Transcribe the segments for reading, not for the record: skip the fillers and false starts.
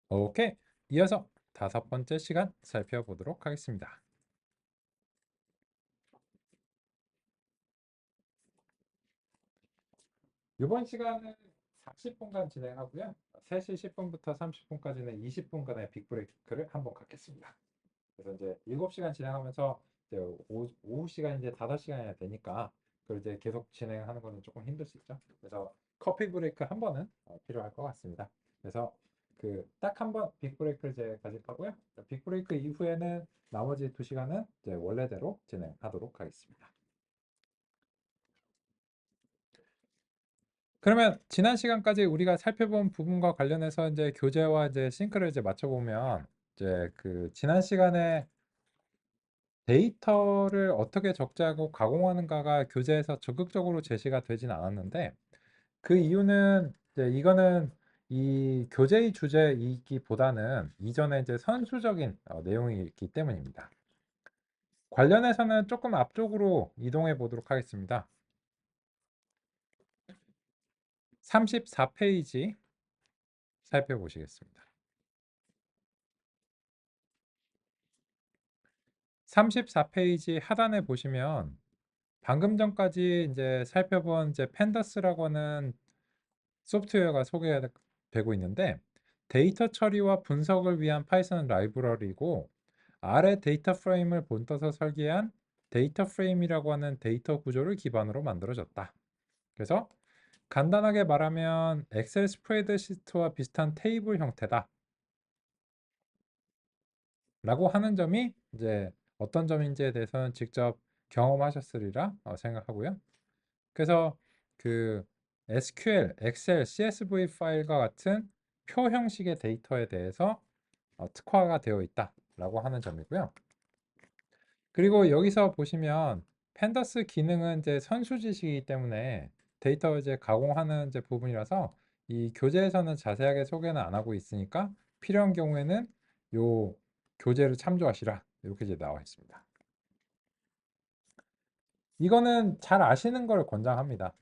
오케이. 이어서 5번째 시간 살펴보도록 하겠습니다. 이번 시간은 40분간 진행하고요. 3시 10분부터 30분까지는 20분간의 빅브레이크를 한번 갖겠습니다. 그래서 이제 7시간 진행하면서 이제 오후 시간이 이제 5시간이나 되니까 그걸 이제 계속 진행하는 거는 조금 힘들 수 있죠. 그래서 커피 브레이크 한 번은 필요할 것 같습니다. 그래서 그 딱 한 번 빅브레이크를 이제 가질 거고요. 빅브레이크 이후에는 나머지 2시간은 이제 원래대로 진행하도록 하겠습니다. 그러면 지난 시간까지 우리가 살펴본 부분과 관련해서 이제 교재와 이제 싱크를 이제 맞춰보면 이제 그 지난 시간에 데이터를 어떻게 적재하고 가공하는가가 교재에서 적극적으로 제시가 되진 않았는데 그 이유는 이제 이거는 이 교재의 주제이기보다는 이전에 이제 선수적인 내용이 있기 때문입니다. 관련해서는 조금 앞쪽으로 이동해 보도록 하겠습니다. 34페이지 살펴보시겠습니다. 34페이지 하단에 보시면 방금 전까지 이제 살펴본 이제 펜더스라고 하는 소프트웨어가 소개되고 있는데 데이터 처리와 분석을 위한 파이썬 라이브러리고 아래 데이터 프레임을 본떠서 설계한 데이터 프레임이라고 하는 데이터 구조를 기반으로 만들어졌다. 그래서 간단하게 말하면 엑셀 스프레드시트와 비슷한 테이블 형태다 라고 하는 점이 이제 어떤 점인지에 대해서는 직접 경험하셨으리라 생각하고요. 그래서 그 SQL, 엑셀, CSV 파일과 같은 표 형식의 데이터에 대해서 특화가 되어 있다라고 하는 점이고요. 그리고 여기서 보시면 펜더스 기능은 이제 선수 지식이기 때문에 데이터 이제 가공하는 이제 부분이라서 이 교재에서는 자세하게 소개는 안 하고 있으니까 필요한 경우에는 요 교재를 참조하시라 이렇게 이제 나와 있습니다. 이거는 잘 아시는 걸 권장합니다.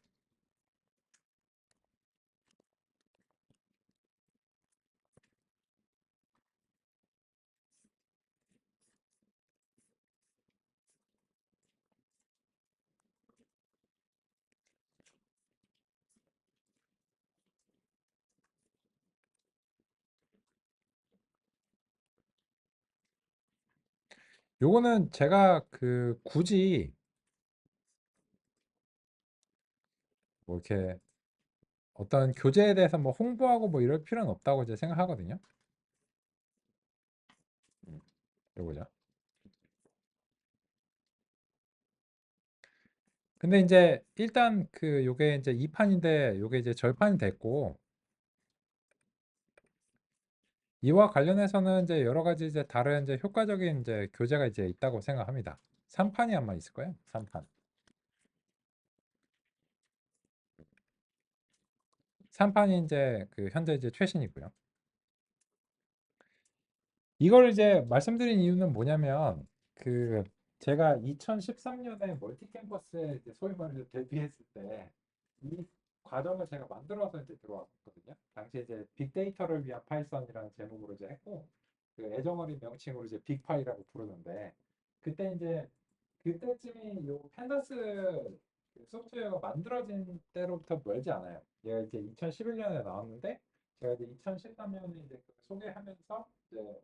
요거는 제가 그 굳이 뭐 이렇게 어떤 교재에 대해서 뭐 홍보하고 뭐 이럴 필요는 없다고 이제 생각하거든요. 요거죠. 근데 이제 일단 그 요게 이제 2판인데 요게 이제 절판이 됐고 이와 관련해서는 이제 여러 가지 이제 다른 이제 효과적인 이제 교재가 이제 있다고 생각합니다. 3판이 아마 있을 거예요. 3판. 3판이 이제 그 현재 이제 최신이고요. 이걸 이제 말씀드린 이유는 뭐냐면 그 제가 2013년에 멀티 캠퍼스에 이제 소위 말해서 데뷔했을 때 이 과정을 제가 만들어서 이제 들어왔거든요. 당시에 이제 빅데이터를 위한 파이썬이라는 제목으로 이제 했고 그 애정어린 명칭으로 이제 빅파이라고 부르는데 그때 이제 그때쯤이 요 펜더스 그 소프트웨어가 만들어진 때로부터 멀지 않아요. 얘가 이제 2011년에 나왔는데 제가 이제 2013년에 이제 소개하면서 이제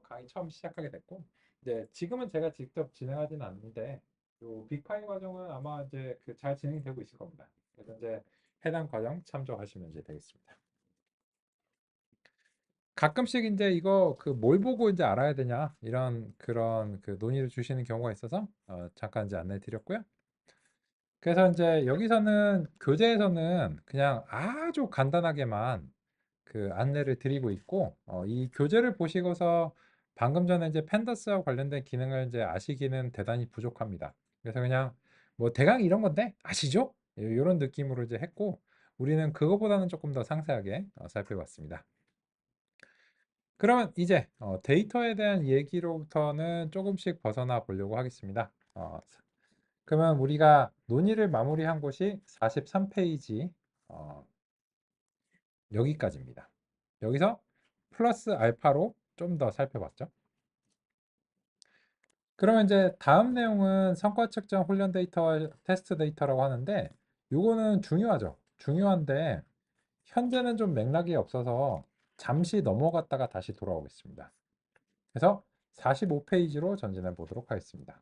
강의 처음 시작하게 됐고, 이제 지금은 제가 직접 진행하지는 않는데, 요 빅파이 과정은 아마 이제 그 잘 진행이 되고 있을 겁니다. 그래서 이제 해당 과정 참조하시면 이제 되겠습니다. 가끔씩 이제 이거 그 뭘 보고 이제 알아야 되냐 이런 그런 그 논의를 주시는 경우가 있어서 잠깐 이제 안내 드렸고요. 그래서 이제 여기서는 교재에서는 그냥 아주 간단하게만 그 안내를 드리고 있고 이 교재를 보시고서 방금 전에 이제 펜더스와 관련된 기능을 이제 아시기는 대단히 부족합니다. 그래서 그냥 뭐 대강 이런 건데 아시죠? 이런 느낌으로 이제 했고 우리는 그거보다는 조금 더 상세하게 살펴봤습니다. 그러면 이제 데이터에 대한 얘기로부터는 조금씩 벗어나 보려고 하겠습니다. 그러면 우리가 논의를 마무리한 곳이 43페이지 여기까지입니다. 여기서 플러스 알파로 좀 더 살펴봤죠. 그러면 이제 다음 내용은 성과 측정 훈련 데이터와 테스트 데이터라고 하는데 요거는 중요하죠. 중요한데 현재는 좀 맥락이 없어서 잠시 넘어갔다가 다시 돌아오겠습니다. 그래서 45페이지로 전진해 보도록 하겠습니다.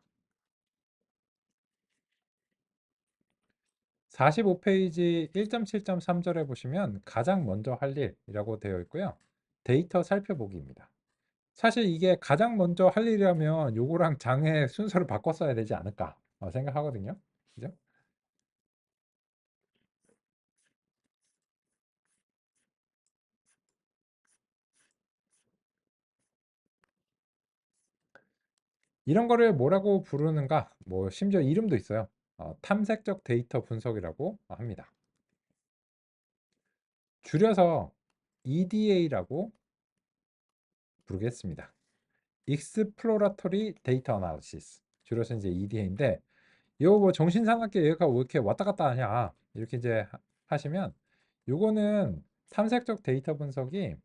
45페이지 1.7.3절에 보시면 가장 먼저 할 일이라고 되어 있고요. 데이터 살펴보기입니다. 사실 이게 가장 먼저 할 일이라면 요거랑 장의 순서를 바꿨어야 되지 않을까 생각하거든요. 그죠? 이런 거를 뭐라고 부르는가? 뭐 심지어 이름도 있어요. 탐색적 데이터 분석이라고 합니다. 줄여서 EDA라고 부르겠습니다. Exploratory Data Analysis. 줄여서 이제 EDA인데 이거 뭐 정신사납게 얘가 왜 이렇게 왔다 갔다 하냐 이렇게 이제 하시면 요거는 탐색적 데이터 분석이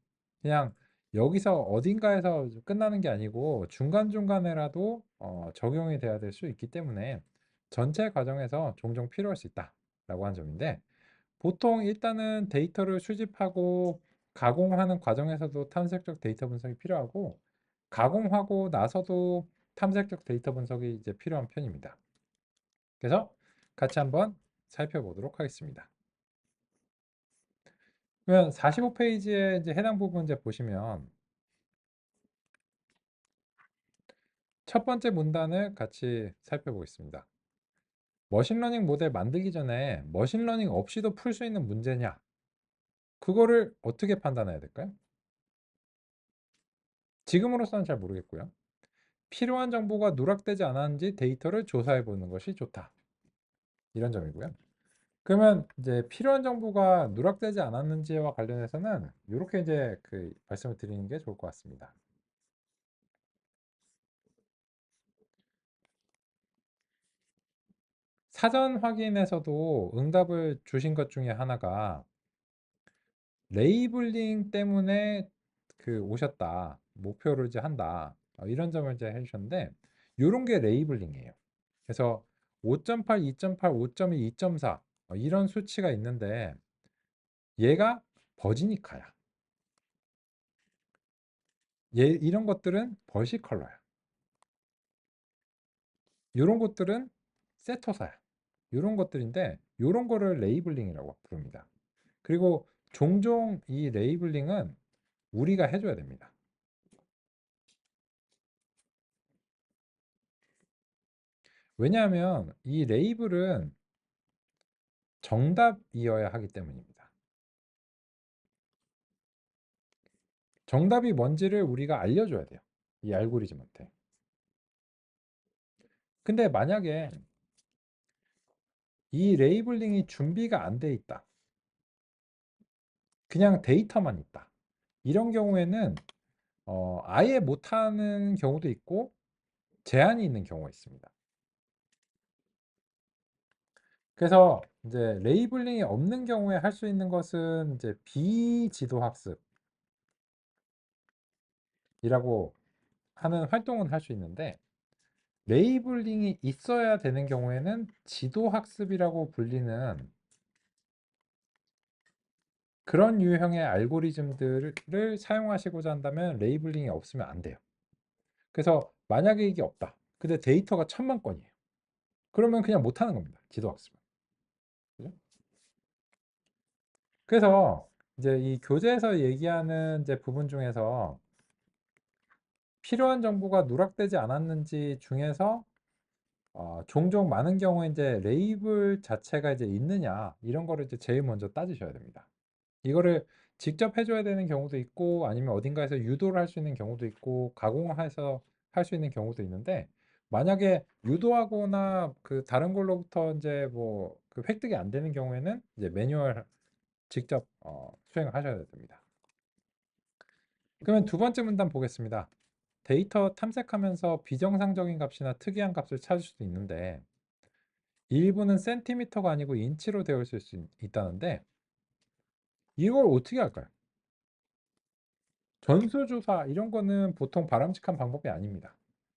그냥 여기서 어딘가에서 끝나는 게 아니고 중간중간에라도 적용이 돼야 될 수 있기 때문에 전체 과정에서 종종 필요할 수 있다라고 하는 점인데 보통 일단은 데이터를 수집하고 가공하는 과정에서도 탐색적 데이터 분석이 필요하고 가공하고 나서도 탐색적 데이터 분석이 이제 필요한 편입니다. 그래서 같이 한번 살펴보도록 하겠습니다. 그러면 45페이지에 이제 해당 부분 이제 보시면 첫 번째 문단을 같이 살펴보겠습니다. 머신러닝 모델 만들기 전에 머신러닝 없이도 풀 수 있는 문제냐? 그거를 어떻게 판단해야 될까요? 지금으로서는 잘 모르겠고요. 필요한 정보가 누락되지 않았는지 데이터를 조사해 보는 것이 좋다. 이런 점이고요. 그러면 이제 필요한 정보가 누락되지 않았는지와 관련해서는 이렇게 이제 말씀을 드리는 게 좋을 것 같습니다. 사전 확인에서도 응답을 주신 것 중에 하나가 레이블링 때문에 오셨다. 목표를 이제 한다. 이런 점을 이제 해주셨는데 이런 게 레이블링이에요. 그래서 5.8, 2.8, 5.2, 2.4 이런 수치가 있는데 얘가 버지니카야. 얘 이런 것들은 벌시컬러야. 이런 것들은 세터사야. 이런 것들인데 이런 거를 레이블링이라고 부릅니다. 그리고 종종 이 레이블링은 우리가 해줘야 됩니다. 왜냐하면 이 레이블은 정답이어야 하기 때문입니다. 정답이 뭔지를 우리가 알려줘야 돼요. 이 알고리즘한테. 근데 만약에 이 레이블링이 준비가 안 돼 있다. 그냥 데이터만 있다. 이런 경우에는 아예 못하는 경우도 있고 제한이 있는 경우가 있습니다. 그래서 이제 레이블링이 없는 경우에 할 수 있는 것은 이제 비지도 학습이라고 하는 활동은 할 수 있는데 레이블링이 있어야 되는 경우에는 지도 학습이라고 불리는 그런 유형의 알고리즘들을 사용하시고자 한다면 레이블링이 없으면 안 돼요. 그래서 만약에 이게 없다. 근데 데이터가 1000만 건이에요. 그러면 그냥 못하는 겁니다. 지도 학습은. 그죠? 그래서 이제 이 교재에서 얘기하는 이제 부분 중에서 필요한 정보가 누락되지 않았는지 중에서 종종 많은 경우에 이제 레이블 자체가 이제 있느냐 이런 거를 이제 제일 먼저 따지셔야 됩니다. 이거를 직접 해줘야 되는 경우도 있고 아니면 어딘가에서 유도를 할 수 있는 경우도 있고 가공해서 할 수 있는 경우도 있는데 만약에 유도하거나 다른 걸로부터 이제 획득이 안 되는 경우에는 이제 매뉴얼 직접 수행을 하셔야 됩니다. 그러면 두 번째 문단 보겠습니다. 데이터 탐색하면서 비정상적인 값이나 특이한 값을 찾을 수도 있는데 일부는 센티미터가 아니고 인치로 되어 있을 수 있다는데 이걸 어떻게 할까요? 전수조사 이런 거는 보통 바람직한 방법이 아닙니다.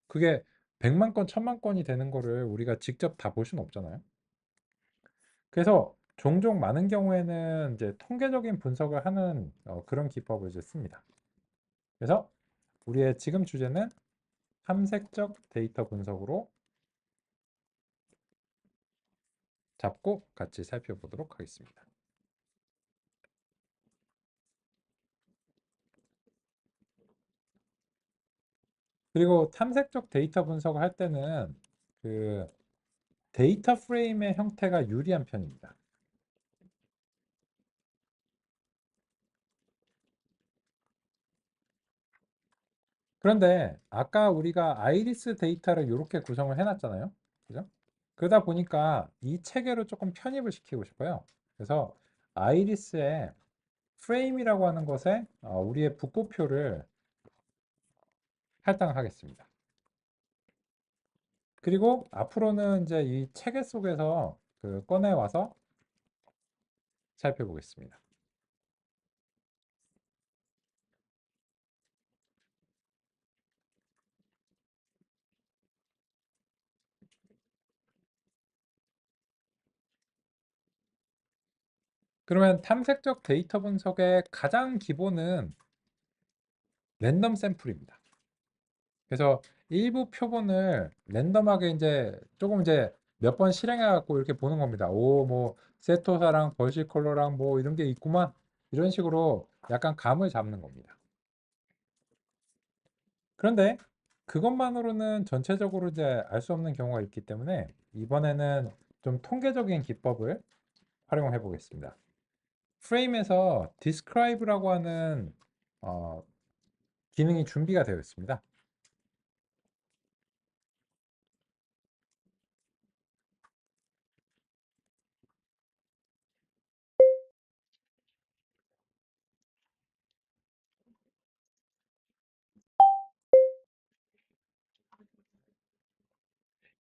그게 100만 건, 1000만 건이 되는 거를 우리가 직접 다 볼 수는 없잖아요. 그래서 종종 많은 경우에는 이제 통계적인 분석을 하는 그런 기법을 이제 씁니다. 그래서 우리의 지금 주제는 탐색적 데이터 분석으로 잡고 같이 살펴보도록 하겠습니다. 그리고 탐색적 데이터 분석을 할 때는 그 데이터 프레임의 형태가 유리한 편입니다. 그런데 아까 우리가 아이리스 데이터를 이렇게 구성을 해놨잖아요. 그죠? 그러다 보니까 이 체계로 조금 편입을 시키고 싶어요. 그래서 아이리스의 프레임이라고 하는 것에 우리의 부고표를 할당하겠습니다. 그리고 앞으로는 이제 이 체계 속에서 꺼내 와서 살펴보겠습니다. 그러면 탐색적 데이터 분석의 가장 기본은 랜덤 샘플입니다. 그래서 일부 표본을 랜덤하게 이제 조금 이제 몇 번 실행해 갖고 이렇게 보는 겁니다. 오, 뭐 세토사랑 벌시컬러랑 뭐 이런 게 있구만. 이런 식으로 약간 감을 잡는 겁니다. 그런데 그것만으로는 전체적으로 이제 알 수 없는 경우가 있기 때문에 이번에는 좀 통계적인 기법을 활용해 보겠습니다. 프레임에서 describe라고 하는 어, 기능이 준비가 되어 있습니다.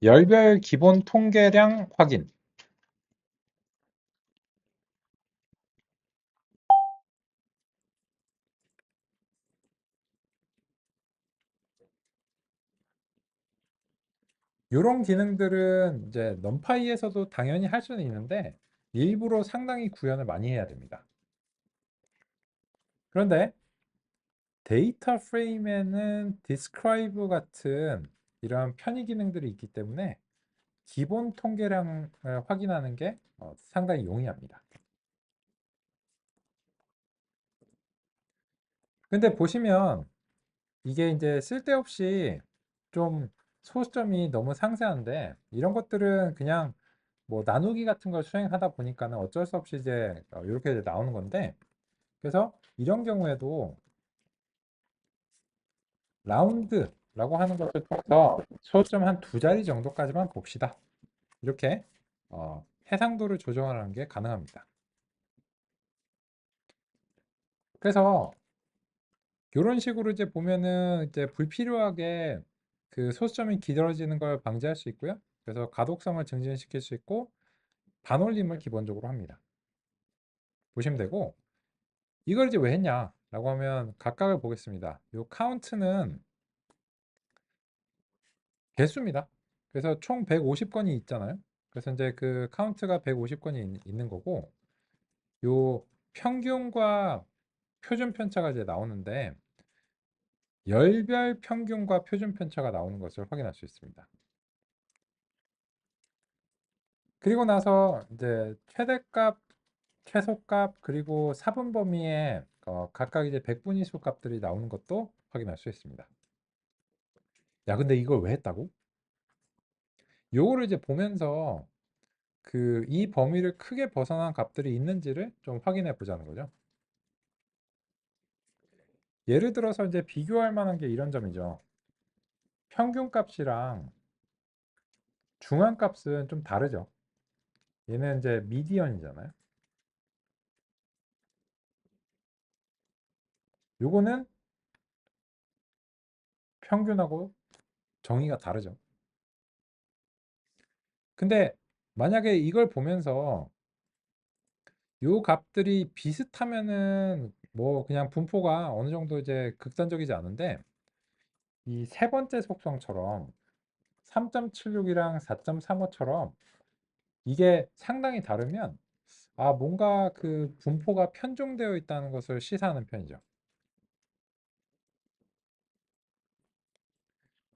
열별 기본 통계량 확인. 이런 기능들은 이제 넘파이에서도 당연히 할 수는 있는데 일부러 상당히 구현을 많이 해야 됩니다. 그런데 데이터 프레임에는 describe 같은 이런 편의 기능들이 있기 때문에 기본 통계량을 확인하는 게 상당히 용이합니다. 근데 보시면 이게 이제 쓸데없이 좀 소수점이 너무 상세한데 이런 것들은 그냥 뭐 나누기 같은 걸 수행하다 보니까는 어쩔 수 없이 이제 이렇게 나오는 건데 그래서 이런 경우에도 라운드라고 하는 것을 통해서 소수점 한 두 자리 정도까지만 봅시다. 이렇게 해상도를 조정하는 게 가능합니다. 그래서 이런 식으로 이제 보면은 이제 불필요하게 그 소수점이 길어지는 걸 방지할 수 있고요. 그래서 가독성을 증진시킬 수 있고 반올림을 기본적으로 합니다. 보시면 되고 이걸 이제 왜 했냐라고 하면 각각을 보겠습니다. 이 카운트는 개수입니다. 그래서 총 150건이 있잖아요. 그래서 이제 그 카운트가 150건이 있는 거고 요 평균과 표준 편차가 이제 나오는데 열별 평균과 표준 편차가 나오는 것을 확인할 수 있습니다. 그리고 나서 이제 최대값, 최소값 그리고 사분 범위에 각각 이제 백분위수 값들이 나오는 것도 확인할 수 있습니다. 야, 근데 이걸 왜 했다고? 요거를 이제 보면서 이 범위를 크게 벗어난 값들이 있는지를 좀 확인해 보자는 거죠. 예를 들어서 이제 비교할 만한 게 이런 점이죠. 평균값이랑 중앙값은 좀 다르죠. 얘는 이제 미디언이잖아요. 요거는 평균하고 정의가 다르죠. 근데 만약에 이걸 보면서 요 값들이 비슷하면은 뭐 그냥 분포가 어느 정도 이제 극단적이지 않은데 이 세 번째 속성처럼 3.76이랑 4.35처럼 이게 상당히 다르면 뭔가 그 분포가 편중되어 있다는 것을 시사하는 편이죠.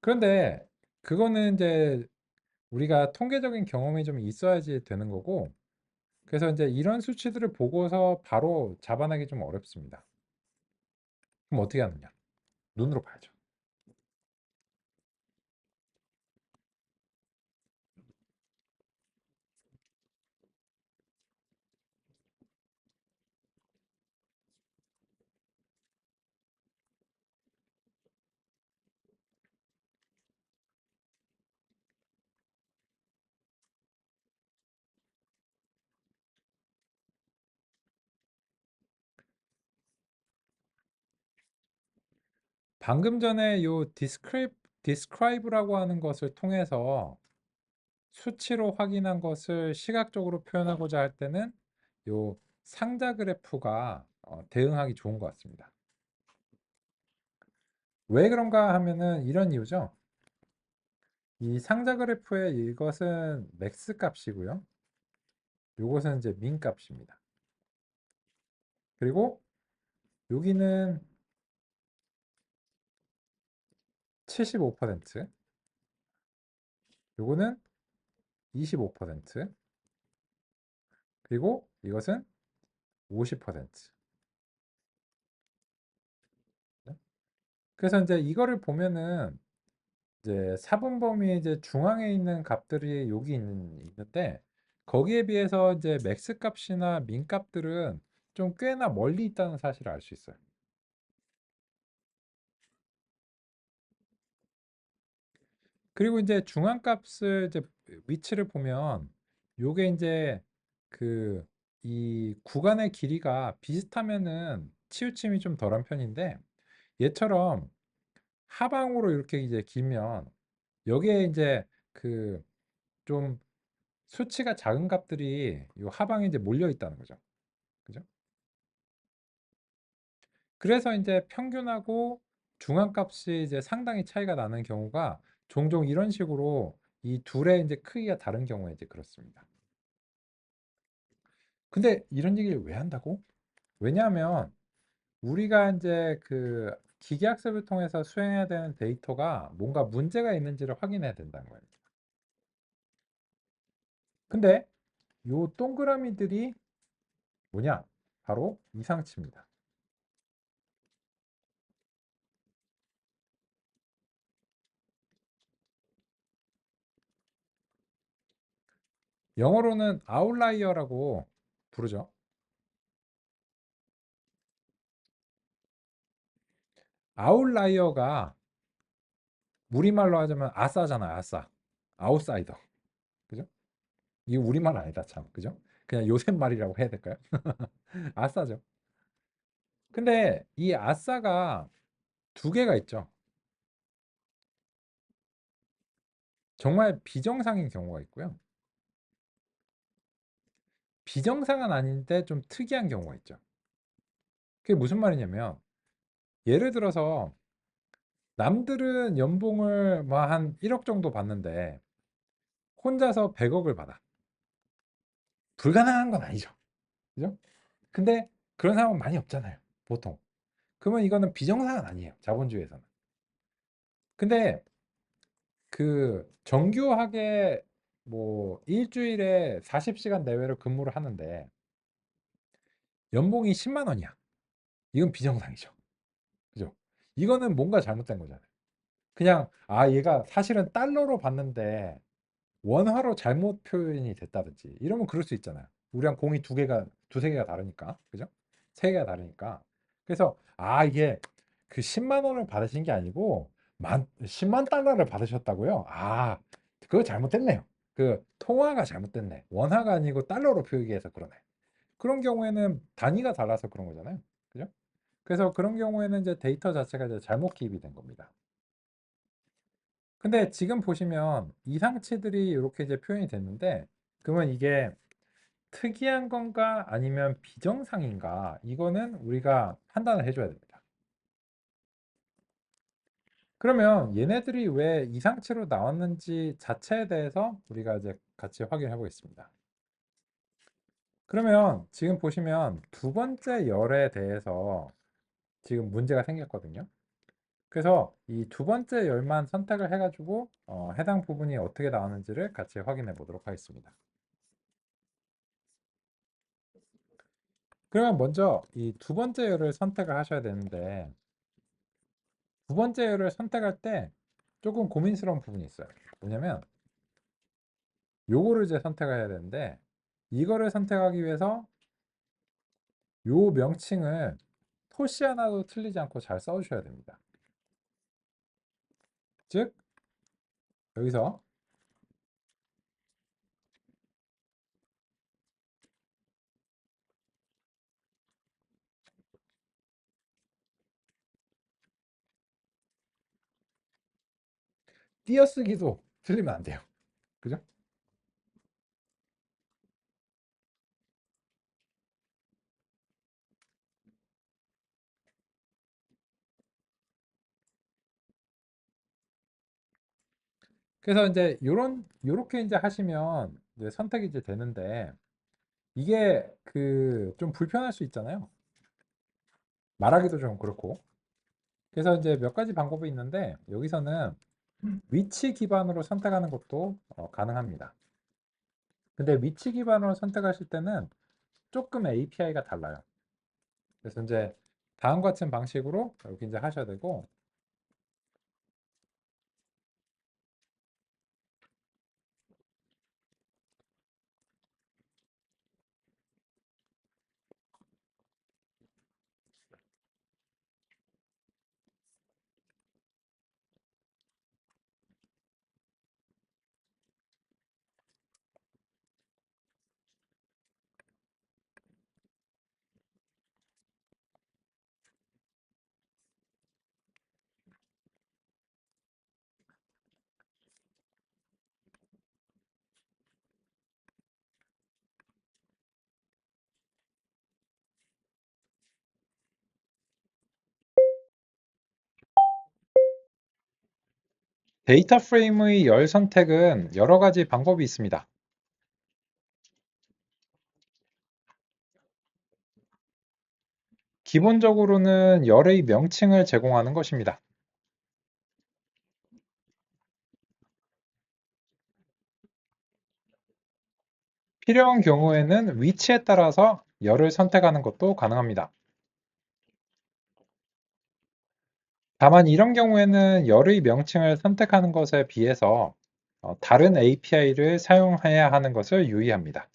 그런데 그거는 이제 우리가 통계적인 경험이 좀 있어야지 되는 거고, 그래서 이제 이런 수치들을 보고서 바로 잡아내기 좀 어렵습니다. 그럼 어떻게 하느냐? 눈으로 봐야죠. 방금 전에 요 describe라고 하는 것을 통해서 수치로 확인한 것을 시각적으로 표현하고자 할 때는 요 상자 그래프가 대응하기 좋은 것 같습니다. 왜 그런가 하면은 이런 이유죠. 이 상자 그래프의 이것은 맥스 값이고요. 요것은 이제 민 값입니다. 그리고 여기는 75%, 요거는 25%, 그리고 이것은 50%. 그래서 이제 이거를 보면은 이제 사분범위의 이제 중앙에 있는 값들이 여기 있는데 거기에 비해서 이제 맥스 값이나 민 값들은 좀 꽤나 멀리 있다는 사실을 알 수 있어요. 그리고 이제 중앙 값을 이제 위치를 보면 요게 이제 그 이 구간의 길이가 비슷하면은 치우침이 좀 덜한 편인데 얘처럼 하방으로 이렇게 이제 길면 여기에 이제 그 좀 수치가 작은 값들이 요 하방에 이제 몰려 있다는 거죠. 그죠? 그래서 이제 평균하고 중앙값이 이제 상당히 차이가 나는 경우가 종종 이런 식으로 이 둘의 이제 크기가 다른 경우에 이제 그렇습니다. 근데 이런 얘기를 왜 한다고? 왜냐하면 우리가 이제 그 기계학습을 통해서 수행해야 되는 데이터가 뭔가 문제가 있는지를 확인해야 된다는 거예요. 근데 요 동그라미들이 뭐냐? 바로 이상치입니다. 영어로는 아웃라이어라고 부르죠. 아웃라이어가 우리말로 하자면 아싸잖아요, 아싸. 아웃사이더. 그죠? 이게 우리말 아니다, 참. 그죠? 그냥 요새 말이라고 해야 될까요? 아싸죠. 근데 이 아싸가 두 개가 있죠. 정말 비정상인 경우가 있고요. 비정상은 아닌데 좀 특이한 경우가 있죠. 그게 무슨 말이냐면 예를 들어서 남들은 연봉을 뭐 한 1억 정도 받는데 혼자서 100억을 받아. 불가능한 건 아니죠. 그죠? 근데 그런 사람은 많이 없잖아요. 보통. 그러면 이거는 비정상은 아니에요. 자본주의에서는. 근데 그 정교하게 뭐 일주일에 40시간 내외로 근무를 하는데 연봉이 10만 원이야. 이건 비정상이죠. 그죠? 이거는 뭔가 잘못된 거잖아요. 그냥 얘가 사실은 달러로 받는데 원화로 잘못 표현이 됐다든지 이러면 그럴 수 있잖아요. 우리랑 공이 두세 개가 다르니까. 그죠? 세 개가 다르니까. 그래서 이게 그 10만 원을 받으신 게 아니고 10만 달러를 받으셨다고요? 그거 잘못됐네요. 그 통화가 잘못됐네. 원화가 아니고 달러로 표기해서 그러네. 그런 경우에는 단위가 달라서 그런 거잖아요. 그죠? 그래서 그런 경우에는 이제 데이터 자체가 이제 잘못 기입이 된 겁니다. 근데 지금 보시면 이상치들이 이렇게 이제 표현이 됐는데 그러면 이게 특이한 건가 아니면 비정상인가 이거는 우리가 판단을 해줘야 됩니다. 그러면 얘네들이 왜 이상치로 나왔는지 자체에 대해서 우리가 이제 같이 확인해 보겠습니다. 그러면 지금 보시면 두 번째 열에 대해서 지금 문제가 생겼거든요. 그래서 이 두 번째 열만 선택을 해가지고 해당 부분이 어떻게 나오는지를 같이 확인해 보도록 하겠습니다. 그러면 먼저 이 두 번째 열을 선택을 하셔야 되는데 두 번째 열을 선택할 때 조금 고민스러운 부분이 있어요. 뭐냐면 요거를 이제 선택을 해야 되는데 이거를 선택하기 위해서 요 명칭을 토시 하나도 틀리지 않고 잘 써주셔야 됩니다. 즉 여기서 띄어쓰기도 틀리면 안 돼요. 그죠? 그래서 이제 요렇게 이제 하시면 이제 선택이 이제 되는데 이게 그 좀 불편할 수 있잖아요. 말하기도 좀 그렇고. 그래서 이제 몇 가지 방법이 있는데 여기서는 위치 기반으로 선택하는 것도 가능합니다. 근데 위치 기반으로 선택하실 때는 조금 API가 달라요. 그래서 이제 다음과 같은 방식으로 이렇게 이제 하셔야 되고 데이터 프레임의 열 선택은 여러 가지 방법이 있습니다. 기본적으로는 열의 명칭을 제공하는 것입니다. 필요한 경우에는 위치에 따라서 열을 선택하는 것도 가능합니다. 다만 이런 경우에는 열의 명칭을 선택하는 것에 비해서 다른 API를 사용해야 하는 것을 유의합니다.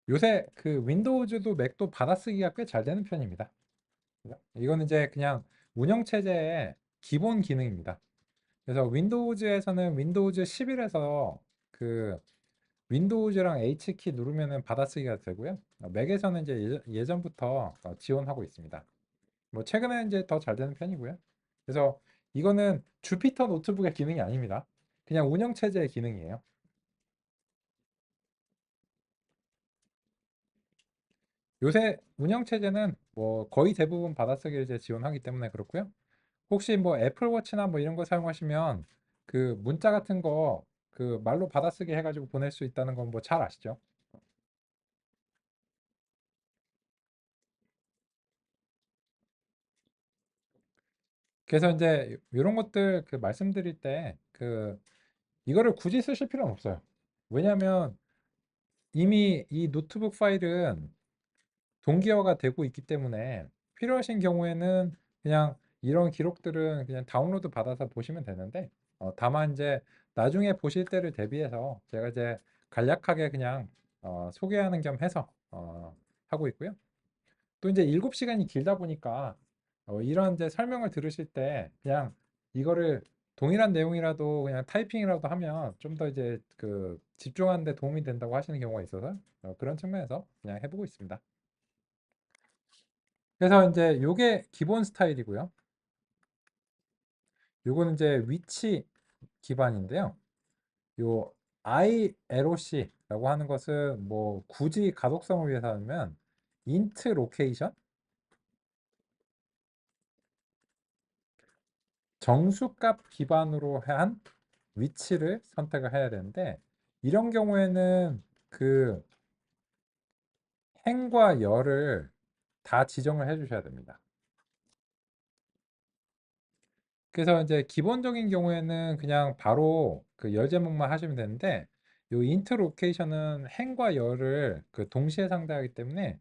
요새 그 윈도우즈도 맥도 받아쓰기가 꽤 잘 되는 편입니다. 이거는 이제 그냥 운영체제의 기본 기능입니다. 그래서 윈도우즈에서는 윈도우즈 11에서 그 윈도우즈랑 H키 누르면은 받아쓰기가 되고요. 맥에서는 이제 예전부터 지원하고 있습니다. 뭐 최근에 이제 더 잘 되는 편이고요. 그래서 이거는 주피터 노트북의 기능이 아닙니다. 그냥 운영체제의 기능이에요. 요새 운영체제는 뭐 거의 대부분 받아쓰기를 이제 지원하기 때문에 그렇고요. 혹시 뭐 애플워치나 뭐 이런 거 사용하시면 그 문자 같은 거 그 말로 받아쓰기 해가지고 보낼 수 있다는 건 뭐 잘 아시죠? 그래서 이제 이런 것들 그 말씀드릴 때 그 이거를 굳이 쓰실 필요는 없어요. 왜냐하면 이미 이 노트북 파일은 동기화가 되고 있기 때문에 필요하신 경우에는 그냥 이런 기록들은 그냥 다운로드 받아서 보시면 되는데 다만 이제 나중에 보실 때를 대비해서 제가 이제 간략하게 그냥 소개하는 겸 해서 하고 있고요. 또 이제 7시간이 길다 보니까 이런 이제 설명을 들으실 때 그냥 이거를 동일한 내용이라도 그냥 타이핑이라도 하면 좀 더 이제 그 집중하는 데 도움이 된다고 하시는 경우가 있어서 그런 측면에서 그냥 해보고 있습니다. 그래서 이제 요게 기본 스타일이고요. 요거는 이제 위치 기반인데요. 요 ILOC라고 하는 것은 뭐 굳이 가독성을 위해서 하면 int 로케이션 정수값 기반으로 한 위치를 선택을 해야 되는데 이런 경우에는 그 행과 열을 다 지정을 해 주셔야 됩니다. 그래서 이제 기본적인 경우에는 그냥 바로 그 열 제목만 하시면 되는데 요 int 로케이션은 행과 열을 그 동시에 상대하기 때문에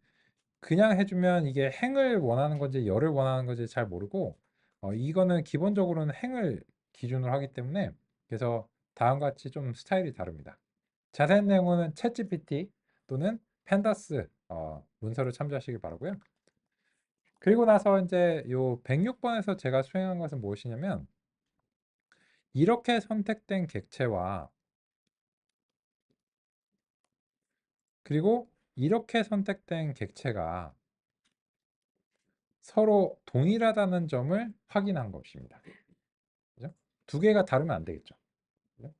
그냥 해주면 이게 행을 원하는 건지 열을 원하는 건지 잘 모르고 이거는 기본적으로는 행을 기준으로 하기 때문에 그래서 다음과 같이 좀 스타일이 다릅니다. 자세한 내용은 챗GPT 또는 펜다스 문서를 참조하시길 바라고요. 그리고 나서 이제 요 106번에서 제가 수행한 것은 무엇이냐면 이렇게 선택된 객체와 그리고 이렇게 선택된 객체가 서로 동일하다는 점을 확인한 것입니다. 그죠? 두 개가 다르면 안 되겠죠. 그죠?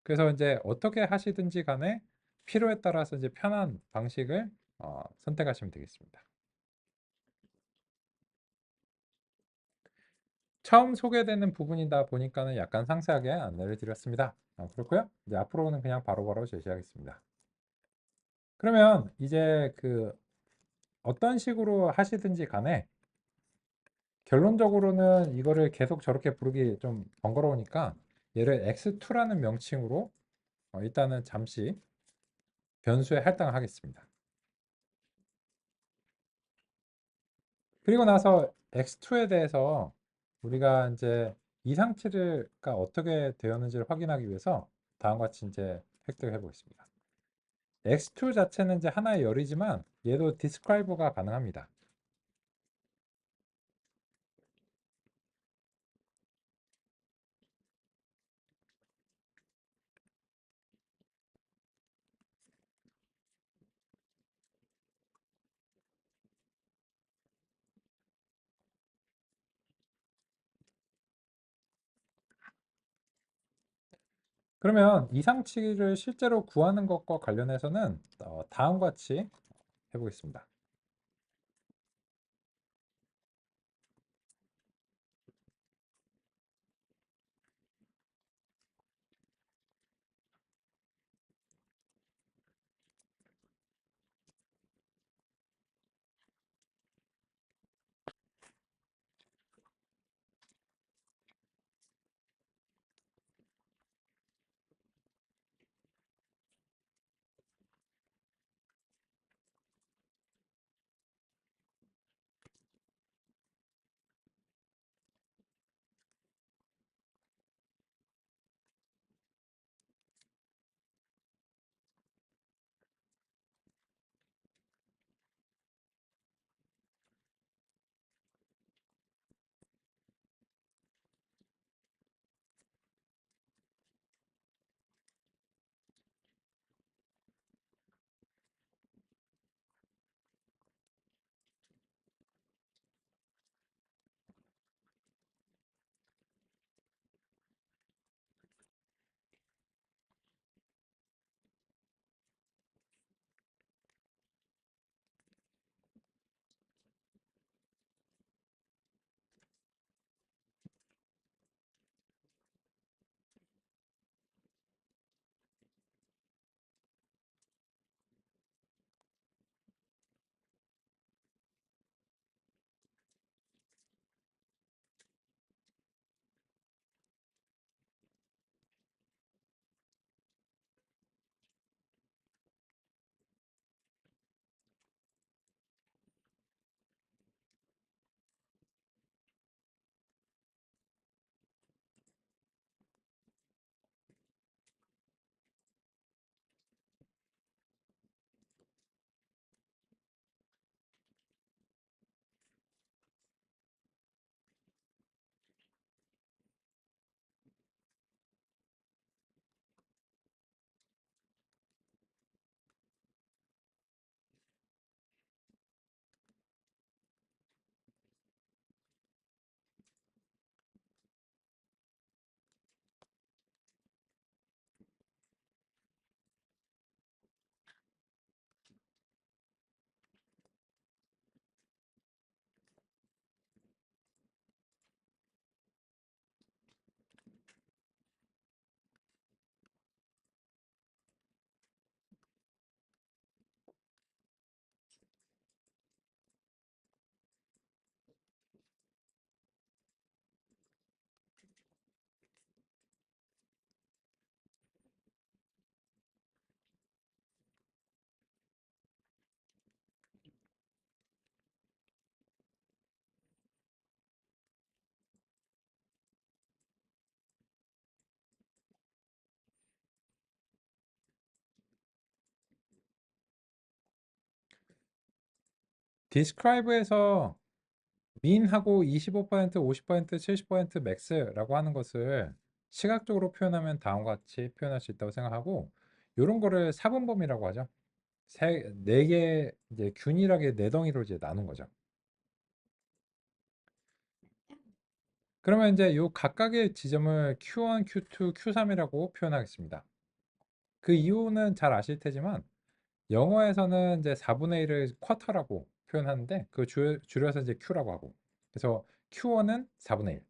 그래서 이제 어떻게 하시든지 간에 필요에 따라서 이제 편한 방식을 선택하시면 되겠습니다. 처음 소개되는 부분이다 보니까는 약간 상세하게 안내를 드렸습니다. 그렇고요. 이제 앞으로는 그냥 바로바로 제시하겠습니다. 그러면 이제 그 어떤 식으로 하시든지 간에 결론적으로는 이거를 계속 저렇게 부르기 좀 번거로우니까 얘를 x2라는 명칭으로 일단은 잠시 변수에 할당을 하겠습니다. 그리고 나서 x2에 대해서 우리가 이제 이상치가 어떻게 되었는지를 확인하기 위해서 다음과 같이 이제 획득해 보겠습니다. x2 자체는 이제 하나의 열이지만 얘도 디스크라이버가 가능합니다. 그러면 이상치를 실제로 구하는 것과 관련해서는 다음과 같이 해보겠습니다. describe에서 min하고 25%, 50%, 70% max라고 하는 것을 시각적으로 표현하면 다음과 같이 표현할 수 있다고 생각하고, 이런 거를 사분범위라고 하죠. 네 개 이제 균일하게 네 덩이로 이제 나눈 거죠. 그러면 이제 요 각각의 지점을 Q1, Q2, Q3이라고 표현하겠습니다. 그 이유는 잘 아실 테지만 영어에서는 이제 4분의 1을 쿼터라고 표현하는데 그 줄여서 이제 Q라고 하고, 그래서 Q1은 4분의 1,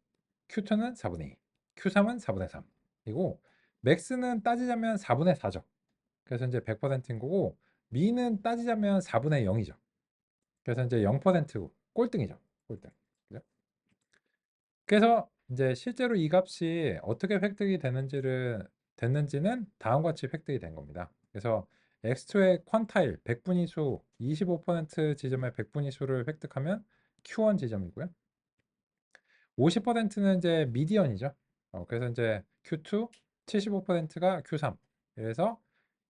Q2는 4분의 2, Q3은 4분의 3. 그리고 맥스는 따지자면 4분의 4죠. 그래서 이제 100%인 거고, 미는 따지자면 4분의 0이죠. 그래서 이제 0% 꼴등이죠. 꼴등. 그죠? 그래서 이제 실제로 이 값이 어떻게 획득이 됐는지는 다음과 같이 획득이 된 겁니다. 그래서 x2의 퀀타일 100분위수 25% 지점의 100분위수를 획득하면 Q1 지점이고요. 50%는 이제 미디언이죠. 그래서 이제 Q2, 75%가 Q3. 그래서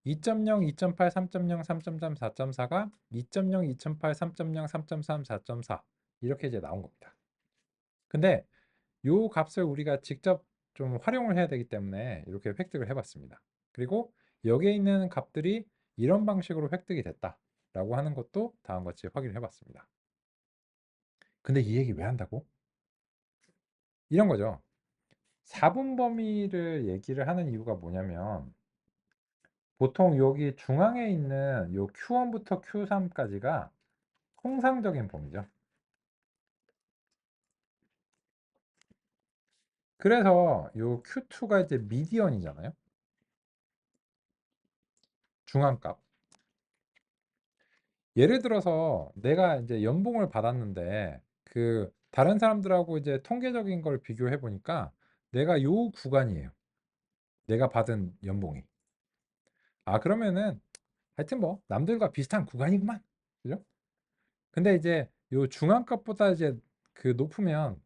2.0, 2.8, 3.0, 3.3, 4.4가 2.0, 2.8, 3.0, 3.3, 4.4 이렇게 이제 나온 겁니다. 근데 요 값을 우리가 직접 좀 활용을 해야 되기 때문에 이렇게 획득을 해봤습니다. 그리고 여기에 있는 값들이 이런 방식으로 획득이 됐다라고 하는 것도 다음과 같이 확인을 해봤습니다. 근데 이 얘기 왜 한다고? 이런 거죠. 4분 범위를 얘기를 하는 이유가 뭐냐면, 보통 여기 중앙에 있는 요 Q1부터 Q3까지가 통상적인 범위죠. 그래서 요 Q2가 이제 미디언이잖아요. 중앙값. 예를 들어서 내가 이제 연봉을 받았는데 그 다른 사람들하고 이제 통계적인 걸 비교해 보니까 내가 요 구간이에요. 내가 받은 연봉이. 아, 그러면은 하여튼 뭐 남들과 비슷한 구간이구만. 그죠? 근데 이제 요 중앙값보다 이제 그 높으면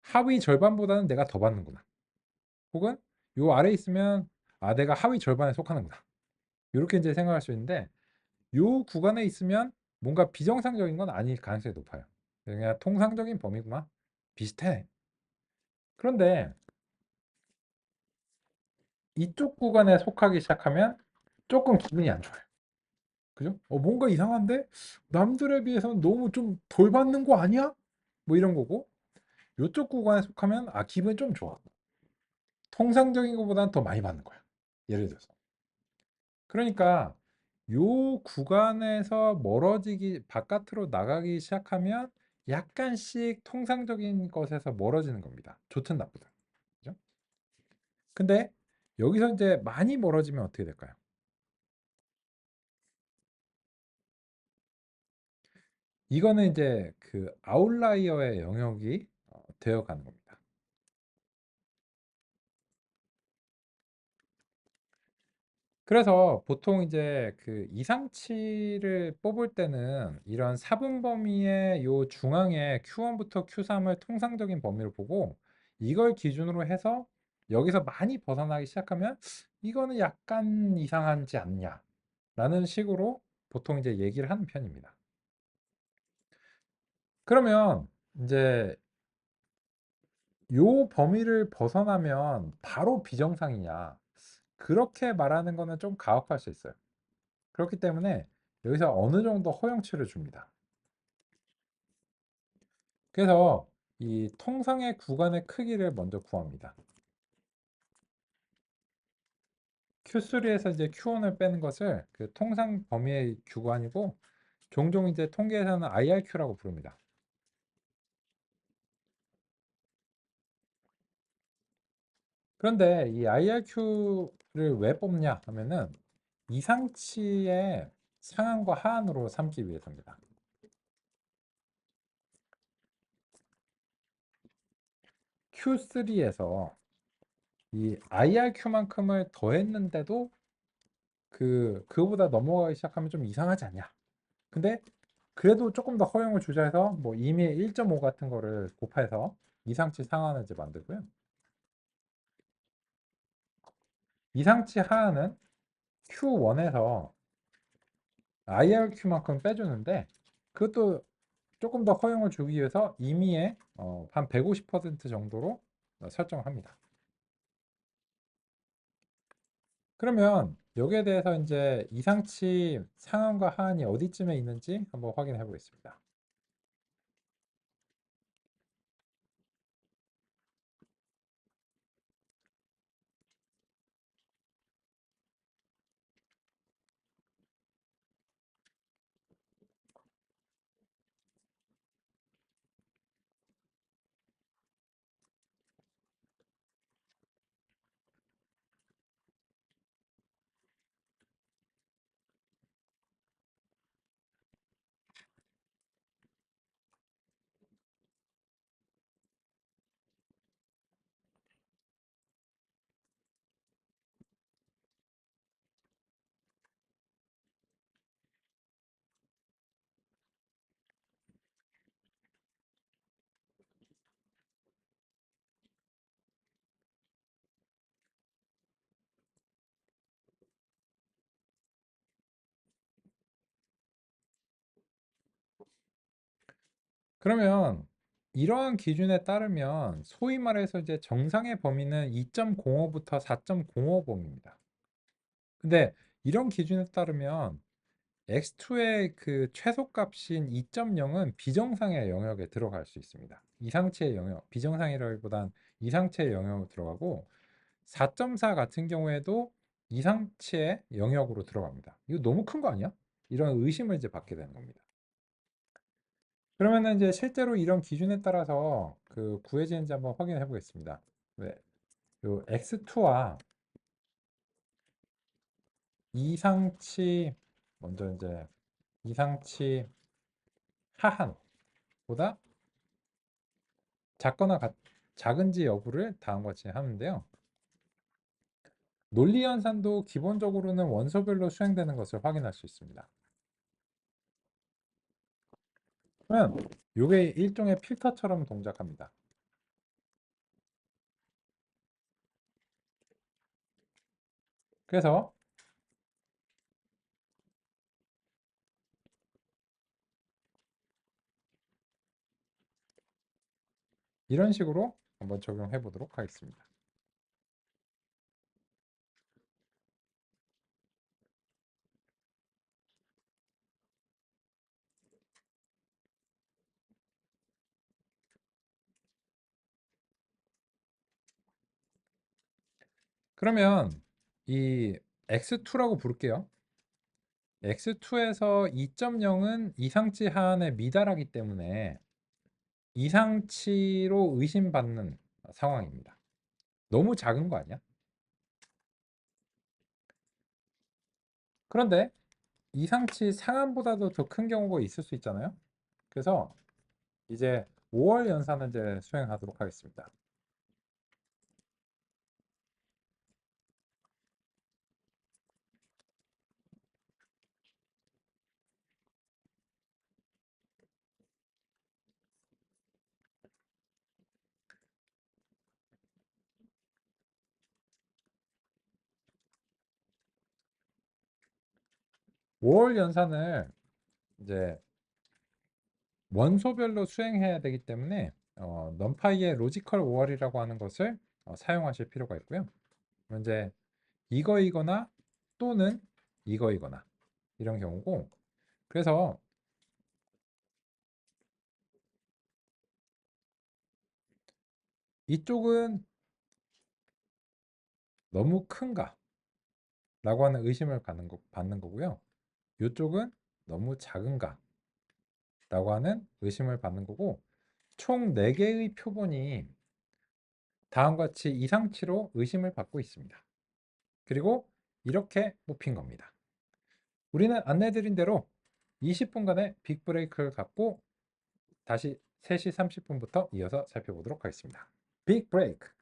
하위 절반보다는 내가 더 받는구나. 혹은 요 아래 있으면 아, 내가 하위 절반에 속하는구나. 이렇게 이제 생각할 수 있는데, 요 구간에 있으면 뭔가 비정상적인 건 아닐 가능성이 높아요. 그냥 통상적인 범위구나. 비슷해. 그런데 이쪽 구간에 속하기 시작하면 조금 기분이 안 좋아요. 그죠? 뭔가 이상한데? 남들에 비해서는 너무 좀 덜 받는 거 아니야? 뭐 이런 거고, 이쪽 구간에 속하면 아, 기분이 좀 좋아. 통상적인 것보다는 더 많이 받는 거야. 예를 들어서. 그러니까 요 구간에서 멀어지기 바깥으로 나가기 시작하면 약간씩 통상적인 것에서 멀어지는 겁니다. 좋든 나쁘든. 그죠? 근데 여기서 이제 많이 멀어지면 어떻게 될까요? 이거는 이제 그 아웃라이어의 영역이 되어 가는 겁니다. 그래서 보통 이제 그 이상치를 뽑을 때는 이런 사분 범위의 요 중앙에 Q1부터 Q3을 통상적인 범위로 보고, 이걸 기준으로 해서 여기서 많이 벗어나기 시작하면 이거는 약간 이상하지 않냐 라는 식으로 보통 이제 얘기를 하는 편입니다. 그러면 이제 요 범위를 벗어나면 바로 비정상이냐, 그렇게 말하는 거는 좀 가혹할 수 있어요. 그렇기 때문에 여기서 어느 정도 허용치를 줍니다. 그래서 이 통상의 구간의 크기를 먼저 구합니다. Q3에서 이제 Q1을 빼는 것을 그 통상 범위의 구간이고, 종종 이제 통계에서는 IRQ라고 부릅니다. 그런데 이 IRQ를 왜 뽑냐 하면은 이상치의 상한과 하한으로 삼기 위해서입니다. Q3에서 이 IRQ만큼을 더했는데도 그거보다 넘어가기 시작하면 좀 이상하지 않냐. 근데 그래도 조금 더 허용을 주자 해서 뭐 이미 1.5 같은 거를 곱해서 이상치 상한을 이제 만들고요. 이상치 하한은 Q1에서 IRQ만큼 빼주는데 그것도 조금 더 허용을 주기 위해서 임의의 한 150% 정도로 설정합니다. 그러면 여기에 대해서 이제 이상치 상한과 하한이 어디쯤에 있는지 한번 확인해 보겠습니다. 그러면 이러한 기준에 따르면 소위 말해서 이제 정상의 범위는 2.05부터 4.05 범위입니다. 근데 이런 기준에 따르면 x2의 그 최소값인 2.0은 비정상의 영역에 들어갈 수 있습니다. 이상치의 영역, 비정상이라기보단 이상치의 영역으로 들어가고 4.4 같은 경우에도 이상치의 영역으로 들어갑니다. 이거 너무 큰 거 아니야? 이런 의심을 이제 받게 되는 겁니다. 그러면은 이제 실제로 이런 기준에 따라서 그 구해지는지 한번 확인해 보겠습니다. 네. 요 x2와 이상치 먼저 이제 이상치 하한보다 작거나 작은지 여부를 다음과 같이 하는데요. 논리 연산도 기본적으로는 원소별로 수행되는 것을 확인할 수 있습니다. 그러면 이게 일종의 필터처럼 동작합니다. 그래서 이런 식으로 한번 적용해 보도록 하겠습니다. 그러면 이 x2라고 부를게요. x2에서 2.0은 이상치 하한에 미달하기 때문에 이상치로 의심받는 상황입니다. 너무 작은 거 아니야? 그런데 이상치 상한보다도 더 큰 경우가 있을 수 있잖아요. 그래서 이제 5월 연산을 이제 수행하도록 하겠습니다. 5월 연산을 이제 원소별로 수행해야 되기 때문에 넘파이의 로지컬 5월이라고 하는 것을 사용하실 필요가 있고요. 이제 이거이거나 또는 이거이거나 이런 경우고, 그래서 이쪽은 너무 큰가 라고 하는 의심을 받는 거고요. 이쪽은 너무 작은가 라고 하는 의심을 받는 거고, 총 4개의 표본이 다음과 같이 이상치로 의심을 받고 있습니다. 그리고 이렇게 뽑힌 겁니다. 우리는 안내드린 대로 20분간의 빅브레이크를 갖고 다시 3시 30분부터 이어서 살펴보도록 하겠습니다. 빅 브레이크.